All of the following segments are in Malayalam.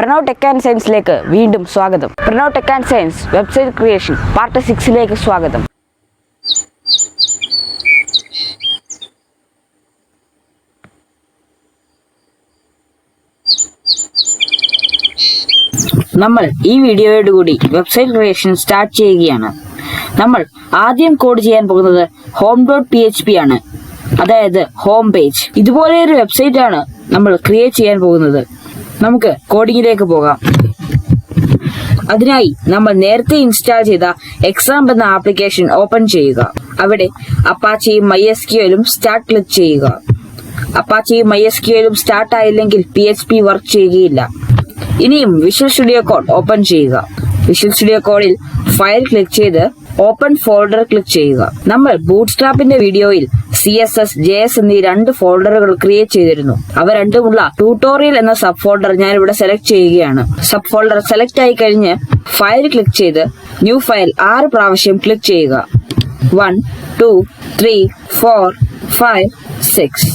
പ്രണവ് ടെക് ആൻഡ് സയൻസിലേക്ക് വീണ്ടും സ്വാഗതം. Pranav tech and science website creation part 6ലേക്ക് സ്വാഗതം. നമ്മൾ ഈ വീഡിയോയോട് കൂടി വെബ്സൈറ്റ് ക്രിയേഷൻ സ്റ്റാർട്ട് ചെയ്യുകയാണ്. നമ്മൾ ആദ്യം കോഡ് ചെയ്യാൻ പോകുന്നത് home.php ആണ്, അതായത് ഹോം പേജ്. ഇതുപോലെ ഒരു വെബ്സൈറ്റ് ആണ് നമ്മൾ ക്രിയേറ്റ് ചെയ്യാൻ പോകുന്നത്. നമുക്ക് കോഡിങ്ങിലേക്ക് പോകാം. അതിനായി നമ്മൾ നേരത്തെ ഇൻസ്റ്റാൾ ചെയ്ത എക്സാം എന്ന ആപ്ലിക്കേഷൻ ഓപ്പൺ ചെയ്യുക. അവിടെ അപ്പാച്ചിയും MySQLും സ്റ്റാർട്ട് ക്ലിക്ക് ചെയ്യുക. അപ്പാച്ചിയും MySQLും സ്റ്റാർട്ട് ആയില്ലെങ്കിൽ PHP വർക്ക് ചെയ്യുകയില്ല. ഇനിയും വിഷ്വൽ സ്റ്റുഡിയോ കോഡ് ഓപ്പൺ ചെയ്യുക. വിഷ്വൽ സ്റ്റുഡിയോ കോഡിൽ ഫയൽ ക്ലിക്ക് ചെയ്ത് ഓപ്പൺ ഫോൾഡർ ക്ലിക്ക് ചെയ്യുക. നമ്മൾ ബൂട്ട്സ്ട്രാപ്പിന്റെ വീഡിയോയിൽ CSS, JS എന്നീ 2 ഫോൾഡറുകൾ ക്രിയേറ്റ് ചെയ്തിരുന്നു. അവ രണ്ടുമുള്ള ട്യൂട്ടോറിയൽ എന്ന സബ് ഫോൾഡർ ഞാൻ ഇവിടെ സെലക്ട് ചെയ്യുകയാണ്. സബ് ഫോൾഡർ സെലക്ട് ആയി കഴിഞ്ഞ് ഫയൽ ക്ലിക്ക് ചെയ്ത് ന്യൂ ഫയൽ 6 പ്രാവശ്യം ക്ലിക്ക് ചെയ്യുക. 1 2 3 4 5 6.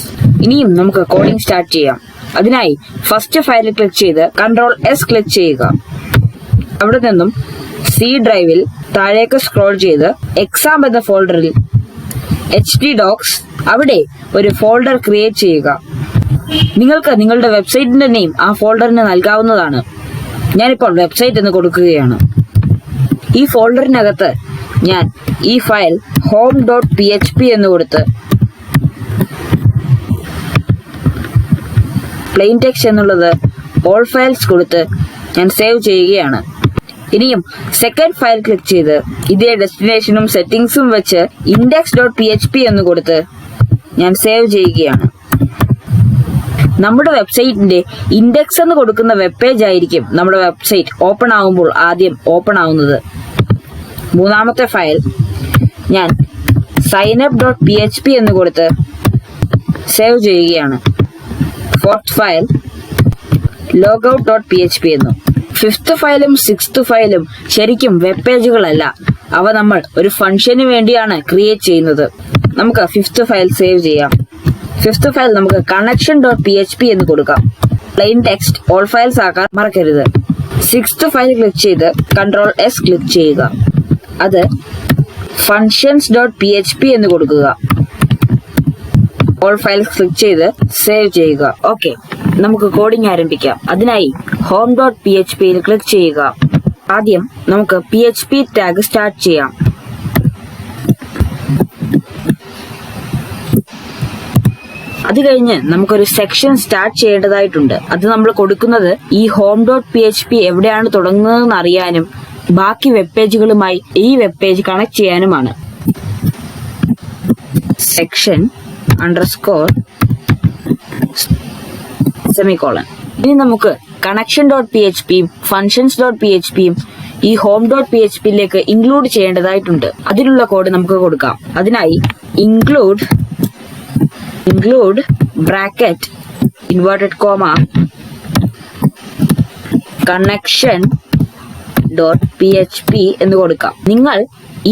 ഇനിയും നമുക്ക് കോഡിംഗ് സ്റ്റാർട്ട് ചെയ്യാം. അതിനായി ഫസ്റ്റ് ഫയൽ ക്ലിക്ക് ചെയ്ത് Ctrl S ക്ലിക്ക് ചെയ്യുക. അവിടെ നിന്നും C ഡ്രൈവിൽ താഴേക്ക് സ്ക്രോൾ ചെയ്ത് എക്സാം എന്ന ഫോൾഡറിൽ htdocs അവിടെ ഒരു ഫോൾഡർ ക്രിയേറ്റ് ചെയ്യുക. നിങ്ങൾക്ക് നിങ്ങളുടെ വെബ്സൈറ്റിന്റെ നെയിം ആ ഫോൾഡറിന് നൽകാവുന്നതാണ്. ഞാനിപ്പോൾ വെബ്സൈറ്റ് എന്ന് കൊടുക്കുകയാണ്. ഈ ഫോൾഡറിനകത്ത് ഞാൻ ഈ ഫയൽ home.php എന്ന് കൊടുത്ത് പ്ലെയിൻ ടെക്സ്റ്റ് എന്നുള്ളത് ഓൾ ഫയൽസ് കൊടുത്ത് ഞാൻ സേവ് ചെയ്യുകയാണ്. ഇനിയും സെക്കൻഡ് ഫയൽ ക്ലിക്ക് ചെയ്ത് ഇതേ ഡെസ്റ്റിനേഷനും സെറ്റിംഗ്സും വെച്ച് index.php എന്ന് കൊടുത്ത് ഞാൻ സേവ് ചെയ്യുകയാണ്. നമ്മുടെ വെബ്സൈറ്റിന്റെ ഇൻഡെക്സ് എന്ന് കൊടുക്കുന്ന വെബ് പേജ് ആയിരിക്കും നമ്മുടെ വെബ്സൈറ്റ് ഓപ്പൺ ആകുമ്പോൾ ആദ്യം ഓപ്പൺ ആവുന്നത്. മൂന്നാമത്തെ ഫയൽ ഞാൻ signup.php എന്ന് കൊടുത്ത് സേവ് ചെയ്യുകയാണ്. ഫോർത്ത് ഫയൽ logout.php എന്നും. ഫിഫ്ത്ത് ഫയലും 6th ഫയലും ശരിക്കും വെബ് പേജുകളല്ല. അവ നമ്മൾ ഒരു ഫംഗ്ഷന് വേണ്ടിയാണ് ക്രിയേറ്റ് ചെയ്യുന്നത്. നമുക്ക് 5th ഫയൽ സേവ് ചെയ്യാം. 5th ഫയൽ നമുക്ക് connection.php എന്ന് കൊടുക്കാം. പ്ലെയിൻ ടെക്സ്റ്റ് ഓൾ ഫയൽസ് ആക്കാൻ മറക്കരുത്. 6th ഫയൽ ക്ലിക്ക് ചെയ്ത് Ctrl S ക്ലിക്ക് ചെയ്യുക. അത് functions.php എന്ന് കൊടുക്കുക. ഓൾ ഫയൽസ് ക്ലിക്ക് ചെയ്ത് സേവ് ചെയ്യുക. ഓക്കെ, നമുക്ക് കോഡിംഗ് ആരംഭിക്കാം. അതിനായി home.phpയിൽ ക്ലിക്ക് ചെയ്യുക. ആദ്യം നമുക്ക് PHP ടാഗ് സ്റ്റാർട്ട് ചെയ്യാം. അത് കഴിഞ്ഞ് നമുക്കൊരു സെക്ഷൻ സ്റ്റാർട്ട് ചെയ്യേണ്ടതായിട്ടുണ്ട്. അത് നമ്മൾ കൊടുക്കുന്നത് ഈ home.php എവിടെയാണ് തുടങ്ങുന്നതെന്ന് അറിയാനും ബാക്കി വെബ് പേജുകളുമായി ഈ വെബ് പേജ് കണക്ട് ചെയ്യാനുമാണ്. Section _ semicolon. ഇനി നമുക്ക് connection.phpയും functions.phpയും ഈ home.phpയിലേക്ക് ഇൻക്ലൂഡ് ചെയ്യേണ്ടതായിട്ടുണ്ട്. അതിനുള്ള കോഡ് നമുക്ക് കൊടുക്കാം. അതിനായി include bracket inverted comma connection.php എന്ന് കൊടുക്കാം. നിങ്ങൾ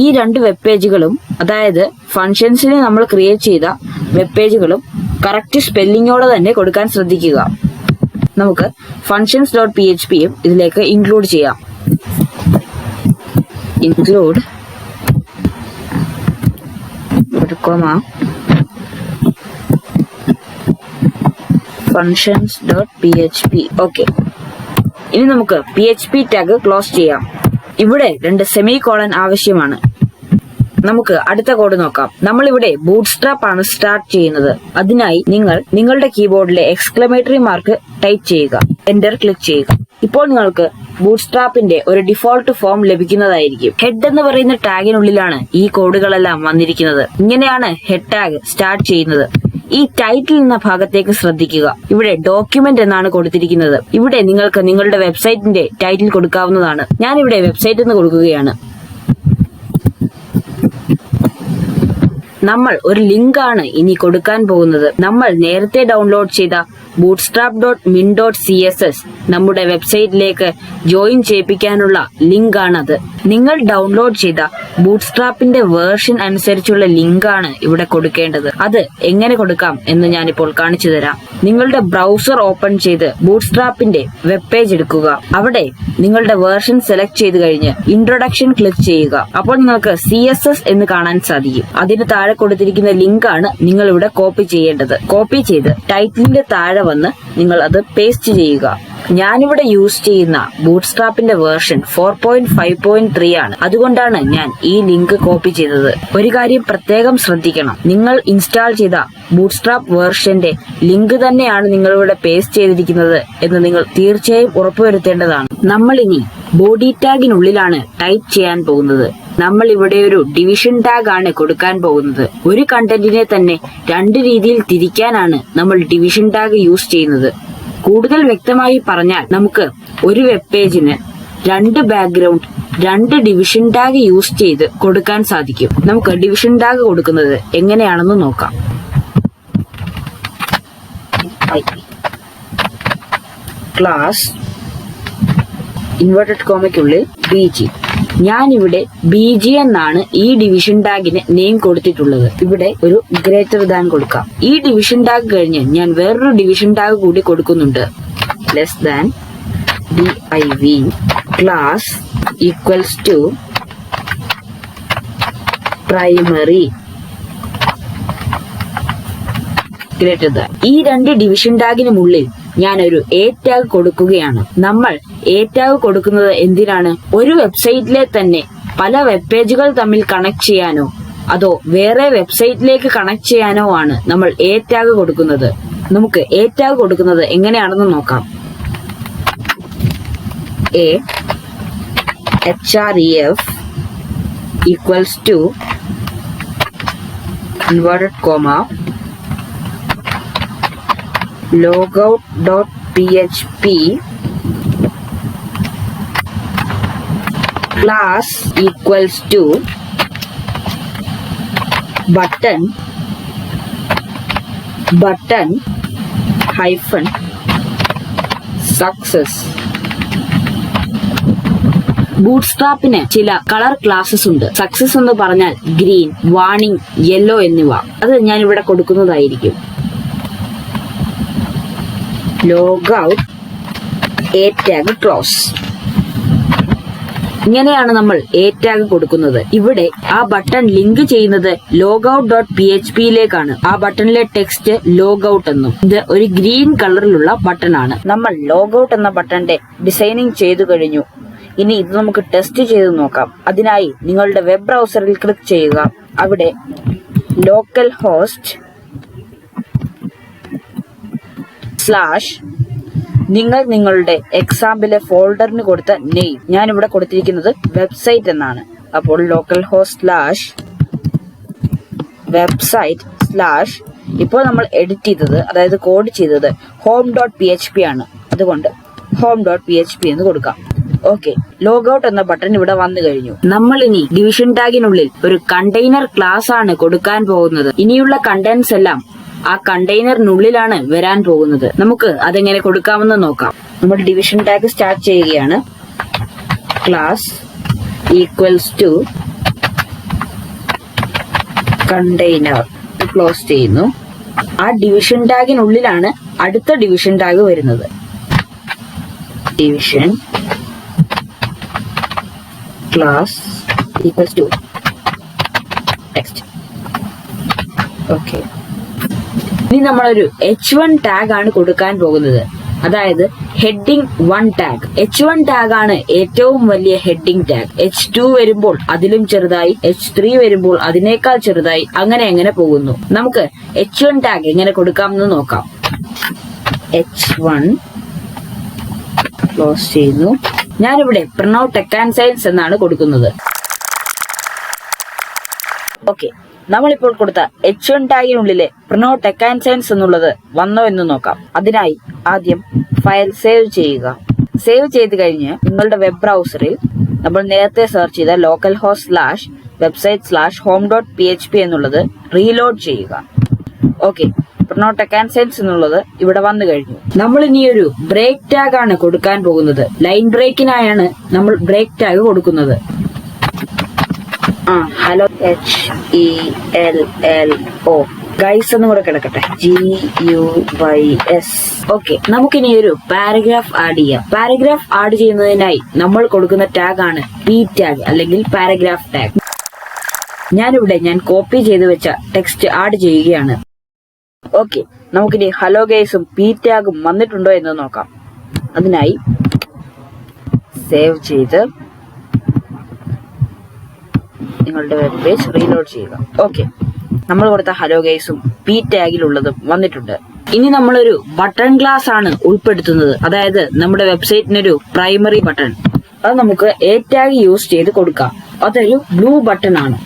ഈ 2 വെബ് പേജുകളും, അതായത് ഫംഗ്ഷൻസിനെ നമ്മൾ ക്രിയേറ്റ് ചെയ്ത വെബ് പേജുകളും കറക്റ്റ് സ്പെല്ലിങ്ങോടെ തന്നെ കൊടുക്കാൻ ശ്രദ്ധിക്കുക. നമുക്ക് functions.phpയും ഇതിലേക്ക് ഇൻക്ലൂഡ് ചെയ്യാം. include functions.php. ഓക്കെ, ഇനി നമുക്ക് PHP ടാഗ് ക്ലോസ് ചെയ്യാം. ഇവിടെ 2 സെമിക്കോളൻ ആവശ്യമാണ്. നമുക്ക് അടുത്ത കോഡ് നോക്കാം. നമ്മളിവിടെ ബൂട്ട്സ്ട്രാപ്പ് ആണ് സ്റ്റാർട്ട് ചെയ്യുന്നത്. അതിനായി നിങ്ങൾ നിങ്ങളുടെ കീബോർഡിലെ എക്സ്ക്ലമേറ്ററി മാർക്ക് ടൈപ്പ് ചെയ്യുക, എന്റർ ക്ലിക്ക് ചെയ്യുക. ഇപ്പോൾ നിങ്ങൾക്ക് ബൂട്ട്സ്ട്രാപ്പിന്റെ ഒരു ഡിഫോൾട്ട് ഫോം ലഭിക്കുന്നതായിരിക്കും. ഹെഡ് എന്ന് പറയുന്ന ടാഗിനുള്ളിലാണ് ഈ കോഡുകളെല്ലാം വന്നിരിക്കുന്നത്. ഇങ്ങനെയാണ് ഹെഡ് ടാഗ് സ്റ്റാർട്ട് ചെയ്യുന്നത്. ഈ ടൈറ്റിൽ എന്ന ഭാഗത്തേക്ക് ശ്രദ്ധിക്കുക. ഇവിടെ ഡോക്യുമെന്റ് എന്നാണ് കൊടുത്തിരിക്കുന്നത്. ഇവിടെ നിങ്ങൾക്ക് നിങ്ങളുടെ വെബ്സൈറ്റിന്റെ ടൈറ്റിൽ കൊടുക്കാവുന്നതാണ്. ഞാനിവിടെ വെബ്സൈറ്റ് എന്ന് കൊടുക്കുകയാണ്. നമ്മൾ ഒരു ലിങ്ക് ആണ് ഇനി കൊടുക്കാൻ പോകുന്നത്. നമ്മൾ നേരത്തെ ഡൗൺലോഡ് ചെയ്ത bootstrap.min.css നമ്മുടെ വെബ്സൈറ്റിലേക്ക് ജോയിൻ ചെയ്യിപ്പിക്കാനുള്ള ലിങ്ക് ആണത്. നിങ്ങൾ ഡൗൺലോഡ് ചെയ്ത ബൂട്ട്സ്ട്രാപ്പിന്റെ വേർഷൻ അനുസരിച്ചുള്ള ലിങ്ക് ആണ് ഇവിടെ കൊടുക്കേണ്ടത്. അത് എങ്ങനെ കൊടുക്കാം എന്ന് ഞാനിപ്പോൾ കാണിച്ചു തരാം. നിങ്ങളുടെ ബ്രൗസർ ഓപ്പൺ ചെയ്ത് ബൂട്ട്സ്ട്രാപ്പിന്റെ വെബ് പേജ് എടുക്കുക. അവിടെ നിങ്ങളുടെ വേർഷൻ സെലക്ട് ചെയ്ത് കഴിഞ്ഞ് ഇൻട്രൊഡക്ഷൻ ക്ലിക്ക് ചെയ്യുക. അപ്പോൾ നിങ്ങൾക്ക് CSS എന്ന് കാണാൻ സാധിക്കും. അതിന് താഴെ കൊടുത്തിരിക്കുന്ന ലിങ്ക് ആണ് നിങ്ങൾ ഇവിടെ കോപ്പി ചെയ്യേണ്ടത്. കോപ്പി ചെയ്ത് ടൈറ്റിലിന്റെ താഴെ വന്ന് നിങ്ങൾ അത് പേസ്റ്റ് ചെയ്യുക. ഞാനിവിടെ യൂസ് ചെയ്യുന്ന ബൂട്ട്സ്ട്രാപ്പിന്റെ വേർഷൻ 4.5.3 ആണ്. അതുകൊണ്ടാണ് ഞാൻ ഈ ലിങ്ക് കോപ്പി ചെയ്തത്. ഒരു കാര്യം പ്രത്യേകം ശ്രദ്ധിക്കണം, നിങ്ങൾ ഇൻസ്റ്റാൾ ചെയ്ത ബൂട്ട്സ്ട്രാപ്പ് വേർഷന്റെ ലിങ്ക് തന്നെയാണ് നിങ്ങളിവിടെ പേസ്റ്റ് ചെയ്തിരിക്കുന്നത് എന്ന് നിങ്ങൾ തീർച്ചയായും ഉറപ്പുവരുത്തേണ്ടതാണ്. നമ്മൾ ഇനി ബോഡി ടാഗിനുള്ളിലാണ് ടൈപ്പ് ചെയ്യാൻ പോകുന്നത്. നമ്മൾ ഇവിടെ ഒരു ഡിവിഷൻ ടാഗ് ആണ് കൊടുക്കാൻ പോകുന്നത്. ഒരു കണ്ടന്റിനെ തന്നെ രണ്ട് രീതിയിൽ തിരിക്കാനാണ് നമ്മൾ ഡിവിഷൻ ടാഗ് യൂസ് ചെയ്യുന്നത്. കൂടുതൽ വ്യക്തമായി പറഞ്ഞാൽ നമുക്ക് ഒരു വെബ് പേജിന് രണ്ട് ബാക്ക്ഗ്രൗണ്ട്, രണ്ട് ഡിവിഷൻ ടാഗ് യൂസ് ചെയ്ത് കൊടുക്കാൻ സാധിക്കും. നമുക്ക് ഡിവിഷൻ ടാഗ് കൊടുക്കുന്നത് എങ്ങനെയാണെന്ന് നോക്കാം. ക്ലാസ് ഇൻവേർട്ടഡ് കോമയ്ക്കുള്ളിൽ BG. ഞാനിവിടെ BG എന്നാണ് ഈ ഡിവിഷൻ ടാഗിന് നെയിം കൊടുത്തിട്ടുള്ളത്. ഇവിടെ ഒരു ഗ്രേറ്റർ ദാൻ കൊടുക്കാം. ഈ ഡിവിഷൻ ടാഗ് കഴിഞ്ഞ് ഞാൻ വേറൊരു ഡിവിഷൻ ടാഗ് കൂടി കൊടുക്കുന്നുണ്ട്. Less than div class equals to primary greater than. ഈ രണ്ട് ഡിവിഷൻ ടാഗിനുള്ളിൽ ഞാനൊരു A ടാഗ് കൊടുക്കുകയാണ്. നമ്മൾ A ടാഗ് കൊടുക്കുന്നത് എന്തിനാണ്? ഒരു വെബ്സൈറ്റിലെ തന്നെ പല വെബ് പേജുകൾ തമ്മിൽ കണക്ട് ചെയ്യാനോ അതോ വേറെ വെബ്സൈറ്റിലേക്ക് കണക്ട് ചെയ്യാനോ ആണ് നമ്മൾ A ടാഗ് കൊടുക്കുന്നത്. നമുക്ക് A ടാഗ് കൊടുക്കുന്നത് എങ്ങനെയാണെന്ന് നോക്കാം. A href equals to inverted comma logout.php class equals to button hyphen success. ബൂട്ട്സ്ട്രാപ്പിന് ചില കളർ ക്ലാസസ് ഉണ്ട്. സക്സസ് എന്ന് പറഞ്ഞാൽ ഗ്രീൻ, വാർണിംഗ്, യെല്ലോ എന്നിവ. അത് ഞാൻ ഇവിടെ കൊടുക്കുന്നതായിരിക്കും. Logout A tag close. ഇങ്ങനെയാണ് നമ്മൾ A ടാഗ് കൊടുക്കുന്നത്. ഇവിടെ ആ ബട്ടൺ ലിങ്ക് ചെയ്യുന്നത് logout.php-യിലേക്കാണ്. ആ ബട്ടണിലെ ടെക്സ്റ്റ് ലോഗൌട്ട് എന്നും. ഇത് ഒരു ഗ്രീൻ കളറിലുള്ള ബട്ടൺ ആണ്. നമ്മൾ ലോഗൌട്ട് എന്ന ബട്ടന്റെ ഡിസൈനിങ് ചെയ്തു കഴിഞ്ഞു. ഇനി ഇത് നമുക്ക് ടെസ്റ്റ് ചെയ്ത് നോക്കാം. അതിനായി നിങ്ങളുടെ വെബ് ബ്രൗസറിൽ ക്ലിക്ക് ചെയ്യുക. അവിടെ ലോക്കൽ ഹോസ്റ്റ് / നിങ്ങൾ നിങ്ങളുടെ എക്സാമ്പിലെ ഫോൾഡറിന് കൊടുത്ത നെയിം. ഞാനിവിടെ കൊടുത്തിരിക്കുന്നത് വെബ്സൈറ്റ് എന്നാണ്. അപ്പോൾ ലോക്കൽ ഹോസ്റ്റ് / വെബ്സൈറ്റ് / ഇപ്പോൾ നമ്മൾ എഡിറ്റ് ചെയ്തത്, അതായത് കോഡ് ചെയ്തത് home.php ആണ്. അതുകൊണ്ട് home.php എന്ന് കൊടുക്കാം. ഓക്കെ, ലോഗൌട്ട് എന്ന ബട്ടൺ ഇവിടെ വന്നു കഴിഞ്ഞു. നമ്മൾ ഇനി ഡിവിഷൻ ടാഗിനുള്ളിൽ ഒരു കണ്ടെയ്നർ ക്ലാസ് ആണ് കൊടുക്കാൻ പോകുന്നത്. ഇനിയുള്ള കണ്ടന്റ്സ് എല്ലാം ആ കണ്ടെയ്നറിനുള്ളിലാണ് വരാൻ പോകുന്നത്. നമുക്ക് അതെങ്ങനെ കൊടുക്കാമെന്ന് നോക്കാം. നമ്മൾ ഡിവിഷൻ ടാഗ് സ്റ്റാർട്ട് ചെയ്യുകയാണ്. Class equals to container close ചെയ്യുന്നു. ആ ഡിവിഷൻ ടാഗിനുള്ളിലാണ് അടുത്ത ഡിവിഷൻ ടാഗ് വരുന്നത്. Division class equals to text. Okay, ഇനി നമ്മളൊരു H1 ടാഗ് ആണ് കൊടുക്കാൻ പോകുന്നത്. അതായത് ഹെഡിങ് 1 ടാഗ്. H1 ടാഗ് ആണ് ഏറ്റവും വലിയ ഹെഡിങ് ടാഗ്. H2 വരുമ്പോൾ അതിലും ചെറുതായി, H3 വരുമ്പോൾ അതിനേക്കാൾ ചെറുതായി, അങ്ങനെ പോകുന്നു. നമുക്ക് H1 ടാഗ് എങ്ങനെ കൊടുക്കാമെന്ന് നോക്കാം. H1 ക്ലോസ് ചെയ്യുന്നു. ഞാനിവിടെ പ്രണവ് ടെക് ആൻഡ് സയൻസ് എന്നാണ് കൊടുക്കുന്നത്. ഓക്കെ, നമ്മളിപ്പോൾ കൊടുത്ത H1 ടാഗിനുള്ളിലെ പ്രണവ് ടെക് ആൻഡ് സയൻസ് എന്നുള്ളത് വന്നോ എന്ന് നോക്കാം. അതിനായി ആദ്യം ഫയൽ സേവ് ചെയ്യുക. സേവ് ചെയ്ത് കഴിഞ്ഞ് നിങ്ങളുടെ വെബ് ബ്രൗസറിൽ നമ്മൾ നേരത്തെ സെർച്ച് ചെയ്ത ലോക്കൽ ഹോസ്റ്റ് / website/home.php എന്നുള്ളത് റീലോഡ് ചെയ്യുക. ഓക്കെ, പ്രണോടെക് ആൻഡ് സെൻസ് എന്നുള്ളത് ഇവിടെ വന്നു കഴിഞ്ഞു. നമ്മൾ ഇനി ഒരു ബ്രേക്ക് ടാഗ് ആണ് കൊടുക്കാൻ പോകുന്നത്. ലൈൻ ബ്രേക്കിനായാണ് നമ്മൾ ബ്രേക്ക് ടാഗ് കൊടുക്കുന്നത്. ഹലോ HELLO ഗൈസ് എന്ന് കൂടെ കിടക്കട്ടെ, GUYS. ഓക്കെ, നമുക്കിനി ഒരു പാരഗ്രാഫ് ആഡ് ചെയ്യാം. പാരഗ്രാഫ് ആഡ് ചെയ്യുന്നതിനായി നമ്മൾ കൊടുക്കുന്ന ടാഗ് ആണ് P ടാഗ് അല്ലെങ്കിൽ പാരഗ്രാഫ് ടാഗ്. ഞാൻ കോപ്പി ചെയ്ത് വെച്ച ടെക്സ്റ്റ് ആഡ് ചെയ്യുകയാണ്. ഓക്കെ, നമുക്കിനി ഹലോ ഗൈസും P ടാഗും വന്നിട്ടുണ്ടോ എന്ന് നോക്കാം. അതിനായി സേവ് ചെയ്ത് നിങ്ങളുടെ വെബ് പേജ് റീലോഡ് ചെയ്യുക. ഓക്കെ, നമ്മൾ കൊടുത്ത ഹലോ ഗൈസും P ടാഗിലുള്ളതും വന്നിട്ടുണ്ട്. ഇനി നമ്മളൊരു ബട്ടൺ ഗ്ലാസ് ആണ് ഉൾപ്പെടുത്തുന്നത്. അതായത് നമ്മുടെ വെബ്സൈറ്റിനൊരു പ്രൈമറി ബട്ടൺ. അത് നമുക്ക് A ടാഗ് യൂസ് ചെയ്ത് കൊടുക്കാം. അതൊരു ബ്ലൂ ബട്ടൺ ആണ്.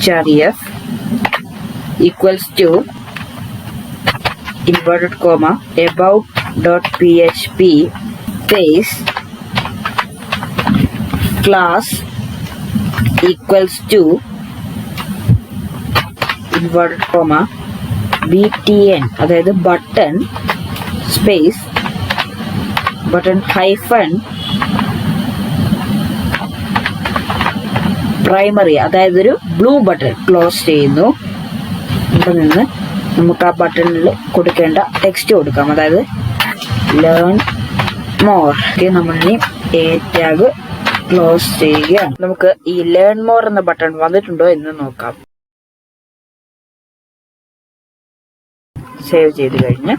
href equals to inverted comma about.php space class equals to inverted comma btn അതായത് button space button hyphen primary അതായത് ഒരു ബ്ലൂ ബട്ടൺ ക്ലോസ് ചെയ്യുന്നു. ഇവിടെ നിന്ന് നമുക്ക് ആ ബട്ടണിൽ കൊടുക്കേണ്ട ടെക്സ്റ്റ് കൊടുക്കാം. അതായത് ലേൺ മോർ. നമ്മളിനി A ടാഗ് ക്ലോസ് ചെയ്യുകയാണ്. നമുക്ക് ഈ ലേൺ മോർ എന്ന ബട്ടൺ വന്നിട്ടുണ്ടോ എന്ന് നോക്കാം. സേവ് ചെയ്ത് കഴിഞ്ഞ്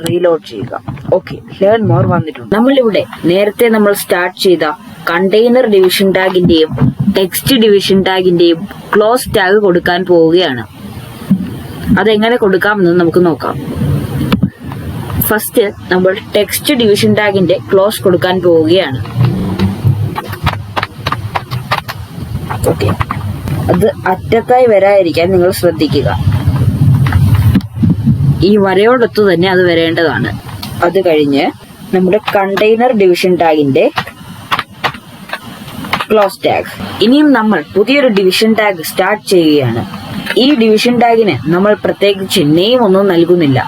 റീലോഡ് ചെയ്യുക. ഓക്കെ, ലേൺ മോർ വന്നിട്ടുണ്ട്. നമ്മളിവിടെ നേരത്തെ നമ്മൾ സ്റ്റാർട്ട് ചെയ്ത കണ്ടെയ്നർ ഡിവിഷൻ ടാഗിന്റെയും ടെക്സ്റ്റ് ഡിവിഷൻ ടാഗിന്റെയും ക്ലോസ് ടാഗ് കൊടുക്കാൻ പോവുകയാണ്. അതെങ്ങനെ കൊടുക്കാമെന്ന് നമുക്ക് നോക്കാം. ഫസ്റ്റ് നമ്മൾ ടെക്സ്റ്റ് ഡിവിഷൻ ടാഗിന്റെ ക്ലോസ് കൊടുക്കാൻ പോവുകയാണ്. ഓക്കെ, അത് അറ്റത്തായി വരാതിരിക്കാൻ നിങ്ങൾ ശ്രദ്ധിക്കുക. ഈ വരയോടൊത്തു തന്നെ അത് വരേണ്ടതാണ്. അത് കഴിഞ്ഞ് നമ്മുടെ കണ്ടെയ്നർ ഡിവിഷൻ ടാഗിന്റെ ക്ലോസ് ടാഗ്. ഇനിയും നമ്മൾ പുതിയൊരു ഡിവിഷൻ ടാഗ് സ്റ്റാർട്ട് ചെയ്യുകയാണ്. ഈ ഡിവിഷൻ ടാഗിന് നമ്മൾ പ്രത്യേകിച്ച് നെയിം ഒന്നും നൽകുന്നില്ല.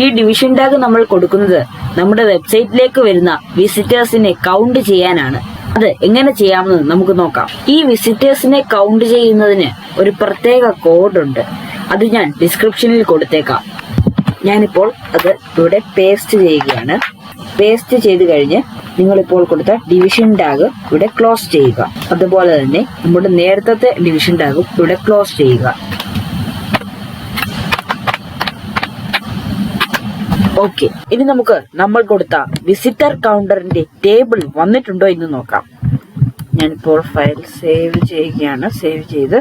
ഈ ഡിവിഷൻ ടാഗ് നമ്മൾ കൊടുക്കുന്നത് നമ്മുടെ വെബ്സൈറ്റിലേക്ക് വരുന്ന വിസിറ്റേഴ്സിനെ കൗണ്ട് ചെയ്യാനാണ്. അത് എങ്ങനെ ചെയ്യാമെന്ന് നമുക്ക് നോക്കാം. ഈ വിസിറ്റേഴ്സിനെ കൗണ്ട് ചെയ്യുന്നതിന് ഒരു പ്രത്യേക കോഡ് ഉണ്ട്. അത് ഞാൻ ഡിസ്ക്രിപ്ഷനിൽ കൊടുത്തേക്കാം. ഞാനിപ്പോൾ അത് ഇവിടെ പേസ്റ്റ് ചെയ്യുകയാണ്. പേസ്റ്റ് ചെയ്ത് കഴിഞ്ഞ് നിങ്ങളിപ്പോൾ കൊടുത്ത ഡിവിഷൻ ടാഗ് ഇവിടെ ക്ലോസ് ചെയ്യുക. അതുപോലെ തന്നെ നമ്മുടെ നേരത്തെ ഡിവിഷൻ ടാഗും ഇവിടെ ക്ലോസ് ചെയ്യുക. ഓക്കെ, ഇനി നമുക്ക് നമ്മൾ കൊടുത്ത വിസിറ്റർ കൗണ്ടറിന്റെ ടേബിൾ വന്നിട്ടുണ്ടോ എന്ന് നോക്കാം. ഞാനിപ്പോൾ ഫയൽ സേവ് ചെയ്യുകയാണ്. സേവ് ചെയ്ത്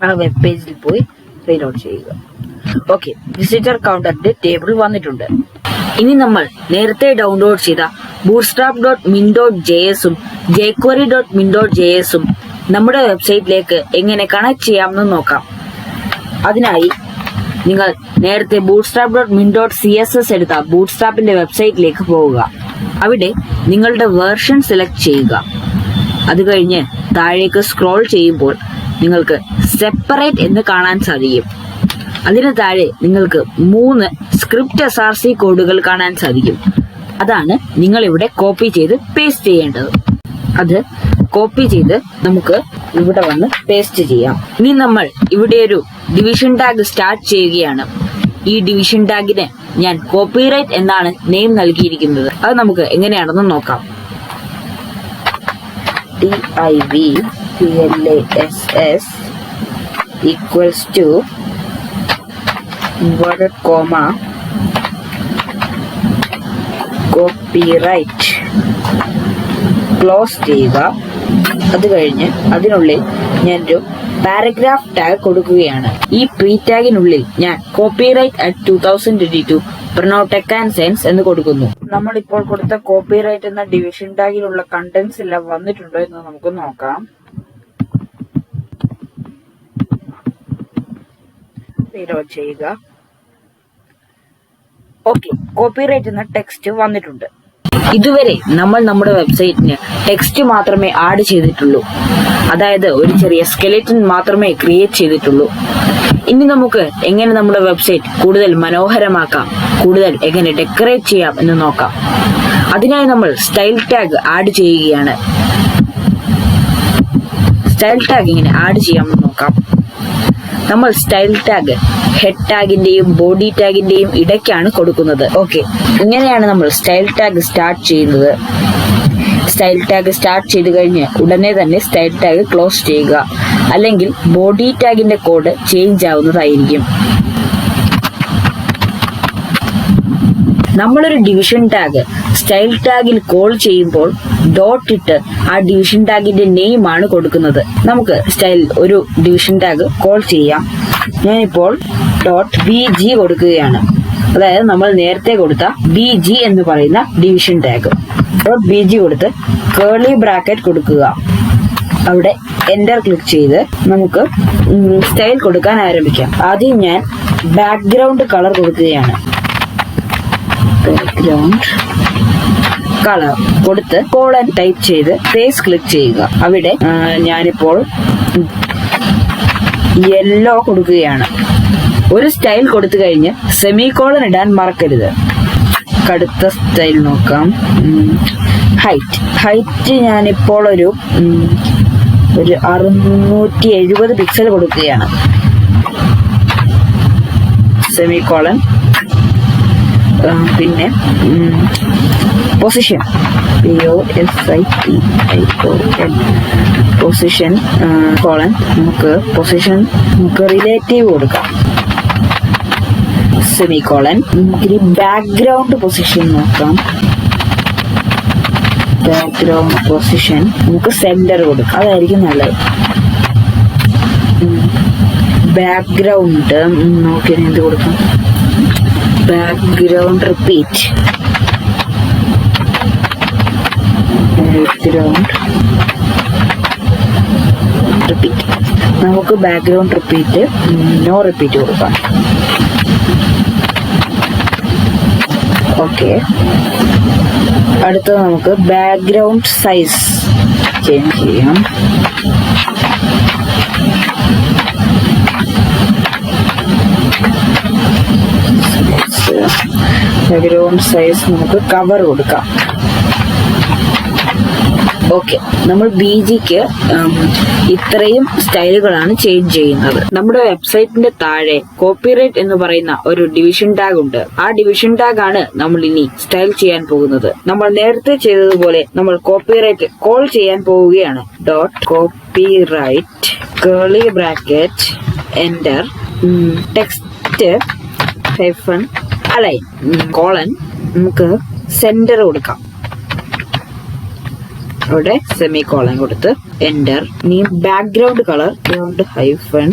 ആ വെബ് പേജിൽ പോയി റീലോഡ് ചെയ്യുക. ഓക്കെ, വിസിറ്റർ കൗണ്ടറിന്റെ ടേബിൾ വന്നിട്ടുണ്ട്. ഇനി നമ്മൾ നേരത്തെ ഡൗൺലോഡ് ചെയ്ത bootstrap.min.js-ഉം jQuery.min.js-ഉം നമ്മുടെ വെബ്സൈറ്റിലേക്ക് എങ്ങനെ കണക്ട് ചെയ്യാമെന്ന് നോക്കാം. അതിനായി നിങ്ങൾ നേരത്തെ bootstrap.min.css എടുത്ത ബൂട്ട്സ്ട്രാപ്പിന്റെ വെബ്സൈറ്റിലേക്ക് പോവുക. അവിടെ നിങ്ങളുടെ വേർഷൻ സെലക്ട് ചെയ്യുക. അത് കഴിഞ്ഞ് താഴേക്ക് സ്ക്രോൾ ചെയ്യുമ്പോൾ നിങ്ങൾക്ക് സെപ്പറേറ്റ് എന്ന് കാണാൻ സാധിക്കും. അതിന് താഴെ നിങ്ങൾക്ക് 3 സ്ക്രിപ്റ്റ് SRC കോഡുകൾ കാണാൻ സാധിക്കും. അതാണ് നിങ്ങൾ ഇവിടെ കോപ്പി ചെയ്ത് പേസ്റ്റ് ചെയ്യേണ്ടത്. അത് കോപ്പി ചെയ്ത് നമുക്ക് ഇവിടെ വന്ന് പേസ്റ്റ് ചെയ്യാം. ഇനി നമ്മൾ ഇവിടെ ഒരു ഡിവിഷൻ ടാഗ് സ്റ്റാർട്ട് ചെയ്യുകയാണ്. ഈ ഡിവിഷൻ ടാഗിന് ഞാൻ കോപ്പിറൈറ്റ് എന്നാണ് നെയിം നൽകിയിരിക്കുന്നത്. അത് നമുക്ക് എങ്ങനെയാണെന്ന് നോക്കാം. DIVPLASS equals to inverted comma copyright close ചെയ്യുക. അത് കഴിഞ്ഞ് അതിനുള്ളിൽ ഞാനൊരു പാരഗ്രാഫ് ടാഗ് കൊടുക്കുകയാണ്. ഈ P ടാഗിനുള്ളിൽ ഞാൻ കോപ്പിറൈറ്റ് at 2022 പ്രണോടെക് ആൻഡ് സെൻസ് എന്ന് കൊടുക്കുന്നു. നമ്മളിപ്പോൾ കൊടുത്ത കോപ്പിറൈറ്റ് എന്ന ഡിവിഷൻ ടാഗിലുള്ള കണ്ടന്റ്സ് എല്ലാം വന്നിട്ടുണ്ടോ എന്ന് നമുക്ക് നോക്കാം. റീലോഡ് ചെയ്യുക. ഓക്കെ, കോപ്പിറൈറ്റ് എന്ന ടെക്സ്റ്റ് വന്നിട്ടുണ്ട്. ഇതുവരെ നമ്മൾ നമ്മുടെ വെബ്സൈറ്റിന് ടെക്സ്റ്റ് മാത്രമേ ആഡ് ചെയ്തിട്ടുള്ളൂ, അതായത് ഒരു ചെറിയ സ്കെലെറ്റൻ മാത്രമേ ക്രിയേറ്റ് ചെയ്തിട്ടുള്ളൂ. ഇനി നമുക്ക് എങ്ങനെ നമ്മുടെ വെബ്സൈറ്റ് കൂടുതൽ മനോഹരമാക്കാം, കൂടുതൽ എങ്ങനെ ഡെക്കറേറ്റ് ചെയ്യാം എന്ന് നോക്കാം. അതിനായി നമ്മൾ സ്റ്റൈൽ ടാഗ് ആഡ് ചെയ്യുകയാണ്. സ്റ്റൈൽ ടാഗ് എങ്ങനെ ആഡ് ചെയ്യാമെന്ന് നോക്കാം. നമ്മൾ സ്റ്റൈൽ ടാഗ് ഹെഡ് ടാഗിന്റെയും ബോഡി ടാഗിന്റെയും ഇടയ്ക്കാണ് കൊടുക്കുന്നത്. ഓക്കെ, ഇങ്ങനെയാണ് നമ്മൾ സ്റ്റൈൽ ടാഗ് സ്റ്റാർട്ട് ചെയ്യുന്നത്. സ്റ്റൈൽ ടാഗ് സ്റ്റാർട്ട് ചെയ്ത് കഴിഞ്ഞ് ഉടനെ തന്നെ സ്റ്റൈൽ ടാഗ് ക്ലോസ് ചെയ്യുക, അല്ലെങ്കിൽ ബോഡി ടാഗിന്റെ കോഡ് ചേഞ്ച് ആവുന്നതായിരിക്കും. നമ്മളൊരു ഡിവിഷൻ ടാഗ് സ്റ്റൈൽ ടാഗിൽ കോൾ ചെയ്യുമ്പോൾ ഡോട്ട് ഇട്ട് ആ ഡിവിഷൻ ടാഗിന്റെ നെയിം ആണ് കൊടുക്കുന്നത്. നമുക്ക് സ്റ്റൈൽ ഒരു ഡിവിഷൻ ടാഗ് കോൾ ചെയ്യാം. ഞാനിപ്പോൾ .bg കൊടുക്കുകയാണ്, അതായത് നമ്മൾ നേരത്തെ കൊടുത്ത bg എന്ന് പറയുന്ന ഡിവിഷൻ ടാഗ്. .bg കൊടുത്ത് കേർലി ബ്രാക്കറ്റ് കൊടുക്കുക. അവിടെ എന്റർ ക്ലിക്ക് ചെയ്ത് നമുക്ക് സ്റ്റൈൽ കൊടുക്കാൻ ആരംഭിക്കാം. ആദ്യം ഞാൻ ബാക്ക്ഗ്രൗണ്ട് കളർ കൊടുക്കുകയാണ്. ബാക്ക്ഗ്രൗണ്ട് കളർ കൊടുത്ത് കോളൻ ടൈപ്പ് ചെയ്ത് പേസ്റ്റ് ക്ലിക്ക് ചെയ്യുക. അവിടെ ഞാനിപ്പോൾ യെല്ലോ കൊടുക്കുകയാണ്. ഒരു സ്റ്റൈൽ കൊടുത്തു കഴിഞ്ഞ് സെമികോളൻ ഇടാൻ മറക്കരുത്. കടുത്ത സ്റ്റൈൽ നോക്കാം. ഹൈറ്റ് ഞാനിപ്പോൾ ഒരു 670 പിക്സൽ കൊടുക്കുകയാണ്. സെമികോളൻ. പിന്നെ പൊസിഷൻ പൊസിഷൻ കോളൻ നമുക്ക് റിലേറ്റീവ് കൊടുക്കാം. സെമികോളൻ. നമുക്കിനി ബാക്ക്ഗ്രൗണ്ട് പൊസിഷൻ നോക്കാം. ബാക്ക്ഗ്രൗണ്ട് പൊസിഷൻ നമുക്ക് സെന്റർ കൊടുക്കാം, അതായിരിക്കും നല്ലത്. ബാക്ക്ഗ്രൗണ്ട് നോക്കി എന്ത് കൊടുക്കാം? Background repeat. നമുക്ക് ബാക്ക്ഗ്രൗണ്ട് റിപ്പീറ്റ് നോ റിപ്പീറ്റ് കൊടുക്കാം. ഓക്കെ, അടുത്തത് നമുക്ക് ബാക്ക്ഗ്രൗണ്ട് സൈസ് ചേഞ്ച് ചെയ്യാം. ബാക്ക്ഗ്രൗണ്ട് സൈസ് നമുക്ക് കവർ കൊടുക്കാം. ഓക്കെ, നമ്മൾ ബിജിക്ക് ഇത്രയും സ്റ്റൈലുകളാണ് ചേഞ്ച് ചെയ്യുന്നത്. നമ്മുടെ വെബ്സൈറ്റിന്റെ താഴെ കോപ്പിറൈറ്റ് എന്ന് പറയുന്ന ഒരു ഡിവിഷൻ ടാഗ് ഉണ്ട്. ആ ഡിവിഷൻ ടാഗ് ആണ് നമ്മൾ ഇനി സ്റ്റൈൽ ചെയ്യാൻ പോകുന്നത്. നമ്മൾ നേരത്തെ ചെയ്തതുപോലെ നമ്മൾ കോപ്പിറൈറ്റ് കോൾ ചെയ്യാൻ പോവുകയാണ്. .copyright curly bracket enter text hyphen align colon നമുക്ക് സെന്റർ കൊടുക്കാം. അവിടെ സെമികോളൻ കൊടുത്ത് എന്റർ. ഇനി background colour hyphen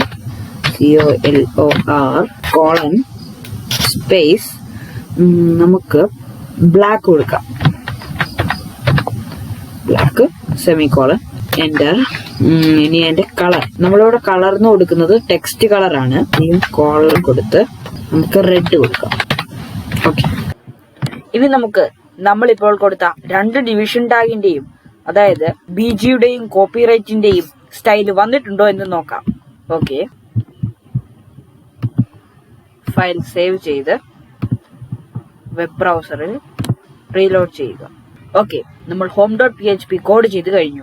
COLOR colon space നമുക്ക് ബ്ലാക്ക് കൊടുക്കാം. Black semicolon enter. ഇനി അതിന്റെ കളർ നമ്മളിവിടെ കളർന്ന് കൊടുക്കുന്നത് ടെക്സ്റ്റ് കളറാണ്. ഇനി കോളർ കൊടുത്ത് നമുക്ക് റെഡ് കൊടുക്കാം. ഓക്കെ, ഇനി നമുക്ക് നമ്മളിപ്പോൾ കൊടുത്ത 2 ഡിവിഷൻ ടാഗിന്റെയും അതായത് ബിജിയുടെയും കോപ്പിറൈറ്റിന്റെയും സ്റ്റൈൽ വന്നിട്ടുണ്ടോ എന്ന് നോക്കാം. ഓക്കെ, ഫയൽ സേവ് ചെയ്ത് വെബ് ബ്രൗസറിൽ റീലോഡ് ചെയ്യുക. ഓക്കെ, നമ്മൾ home.php കോഡ് ചെയ്ത് കഴിഞ്ഞു.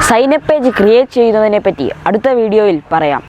സൈനപ്പ് പേജ് ക്രിയേറ്റ് ചെയ്യുന്നതിനെ പറ്റി അടുത്ത വീഡിയോയിൽ പറയാം.